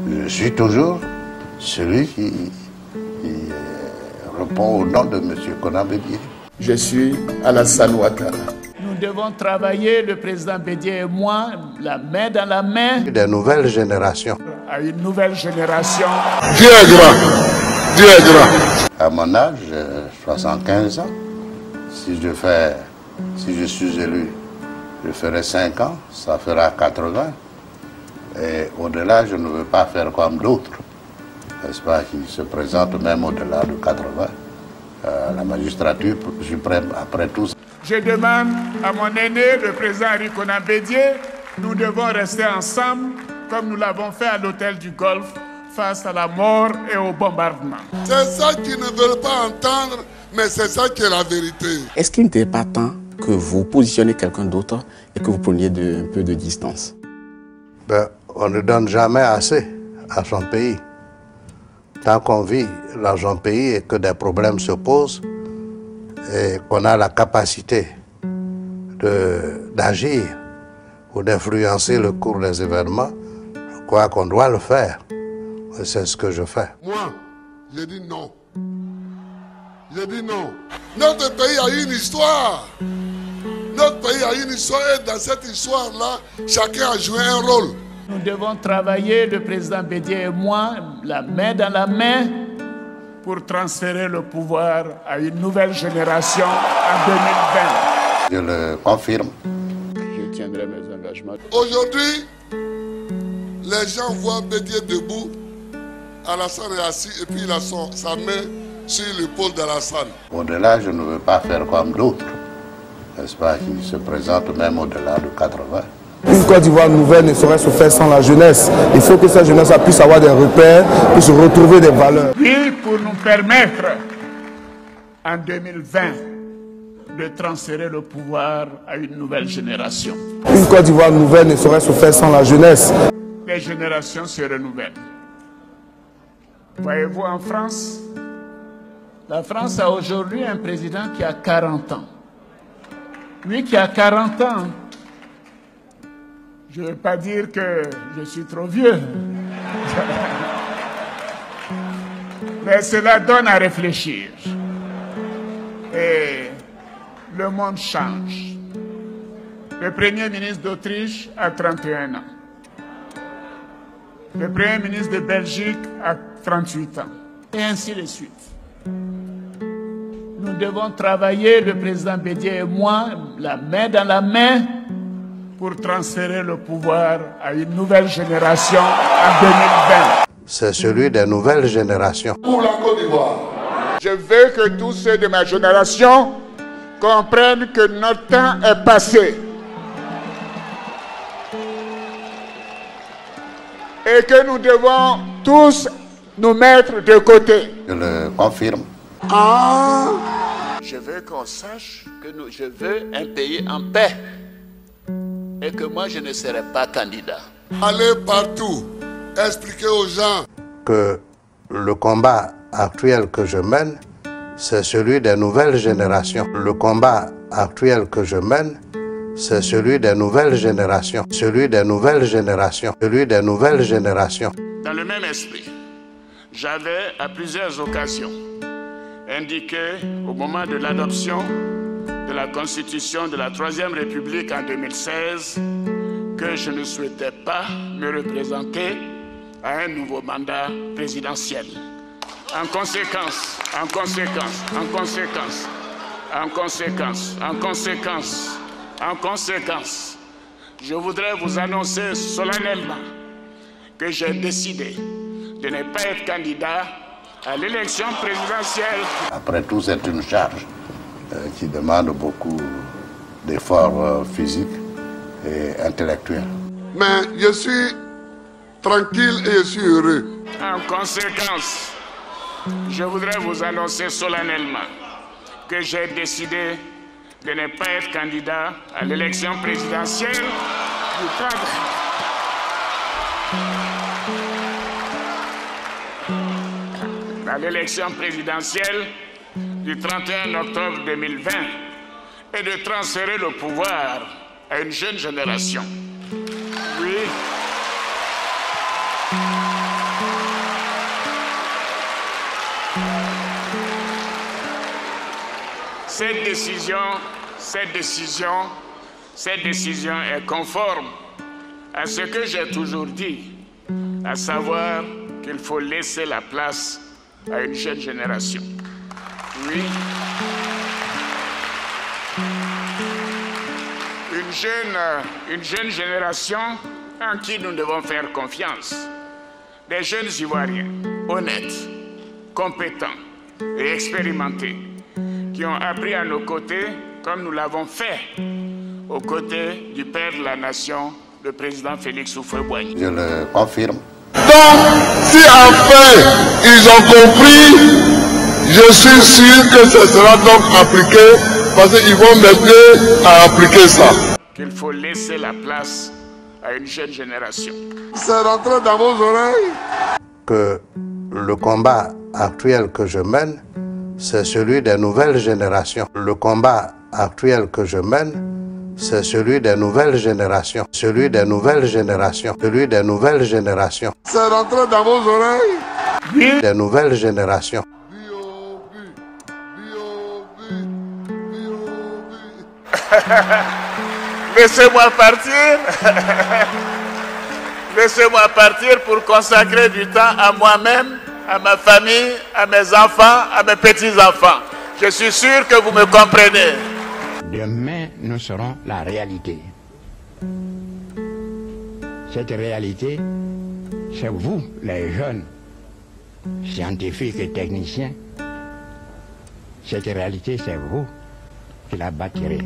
Je suis toujours celui qui répond au nom de M. Konan Bédié. Je suis Alassane Ouattara. Nous devons travailler, le président Bédié et moi, la main dans la main. Des nouvelles générations. À une nouvelle génération. Dieu est grand. Dieu est grand. À mon âge, 75 ans, si je suis élu, je ferai 5 ans, ça fera 80. Et au-delà, je ne veux pas faire comme d'autres, n'est-ce pas, qui se présentent même au-delà de 80. La magistrature suprême, après tout. Je demande à mon aîné, le président Henri Konan Bédié, nous devons rester ensemble, comme nous l'avons fait à l'hôtel du Golfe, face à la mort et au bombardement. C'est ça qu'ils ne veulent pas entendre, mais c'est ça qui est la vérité. Est-ce qu'il n'était pas temps que vous positionnez quelqu'un d'autre et que vous preniez un peu de distance? On ne donne jamais assez à son pays. Tant qu'on vit dans son pays et que des problèmes se posent et qu'on a la capacité d'agir ou d'influencer le cours des événements, je crois qu'on doit le faire. C'est ce que je fais. Moi, j'ai dit non. J'ai dit non. Notre pays a une histoire. Notre pays a une histoire et dans cette histoire-là, chacun a joué un rôle. Nous devons travailler, le président Bédié et moi, la main dans la main, pour transférer le pouvoir à une nouvelle génération en 2020. Je le confirme. Je tiendrai mes engagements. Aujourd'hui, les gens voient Bédié debout, Alassane est assis et puis il a sa main sur l'épaule d'Alassane. Au-delà, je ne veux pas faire comme d'autres, n'est-ce pas, qui se présentent même au-delà de 80. Une Côte d'Ivoire nouvelle ne saurait se faire sans la jeunesse. Il faut que cette jeunesse puisse avoir des repères, puisse retrouver des valeurs. Oui, pour nous permettre, en 2020, de transférer le pouvoir à une nouvelle génération. Une Côte d'Ivoire nouvelle ne saurait se faire sans la jeunesse. Les générations se renouvellent. Voyez-vous, en France, la France a aujourd'hui un président qui a 40 ans. Lui qui a 40 ans, je ne veux pas dire que je suis trop vieux. Mais cela donne à réfléchir. Et le monde change. Le Premier ministre d'Autriche a 31 ans. Le Premier ministre de Belgique a 38 ans. Et ainsi de suite. Nous devons travailler, le président Bédié et moi, la main dans la main, pour transférer le pouvoir à une nouvelle génération en 2020. C'est celui des nouvelles générations. Pour la Côte d'Ivoire. Je veux que tous ceux de ma génération comprennent que notre temps est passé. Et que nous devons tous nous mettre de côté. Je le confirme. Je veux qu'on sache que je veux un pays en paix. Et que moi, je ne serai pas candidat. Allez partout, expliquez aux gens Que le combat actuel que je mène, c'est celui des nouvelles générations. Le combat actuel que je mène, c'est celui des nouvelles générations. Celui des nouvelles générations. Celui des nouvelles générations. Dans le même esprit, j'avais à plusieurs occasions indiqué au moment de l'adoption de la Constitution de la Troisième République en 2016 que je ne souhaitais pas me représenter à un nouveau mandat présidentiel. En conséquence, je voudrais vous annoncer solennellement que j'ai décidé de ne pas être candidat à l'élection présidentielle. Après tout, c'est une charge qui demande beaucoup d'efforts physiques et intellectuels. mais je suis tranquille et je suis heureux. En conséquence, je voudrais vous annoncer solennellement que j'ai décidé de ne pas être candidat à l'élection présidentielle du 30. À l'élection présidentielle du 31 octobre 2020 et de transférer le pouvoir à une jeune génération. Oui. Cette décision est conforme à ce que j'ai toujours dit, à savoir qu'il faut laisser la place à une jeune génération. Oui. Une jeune génération en qui nous devons faire confiance. Des jeunes Ivoiriens, honnêtes, compétents et expérimentés, qui ont appris à nos côtés, comme nous l'avons fait, aux côtés du père de la nation, le président Félix Houphouët-Boigny. Je le confirme. Donc, si enfin ils ont compris, je suis sûr que ce sera donc appliqué, parce qu'ils vont m'aider à appliquer ça. Qu'il faut laisser la place à une jeune génération. C'est rentré dans vos oreilles. Que le combat actuel que je mène, c'est celui des nouvelles générations. Le combat actuel que je mène, c'est celui des nouvelles générations. Celui des nouvelles générations. Celui des nouvelles générations. C'est rentré dans vos oreilles. Oui. Des nouvelles générations. Laissez-moi partir. Laissez-moi partir pour consacrer du temps à moi-même, à ma famille, à mes enfants, à mes petits-enfants. Je suis sûr que vous me comprenez. Demain, nous serons la réalité. Cette réalité, c'est vous, les jeunes, scientifiques et techniciens. Cette réalité, c'est vous qui la bâtirez.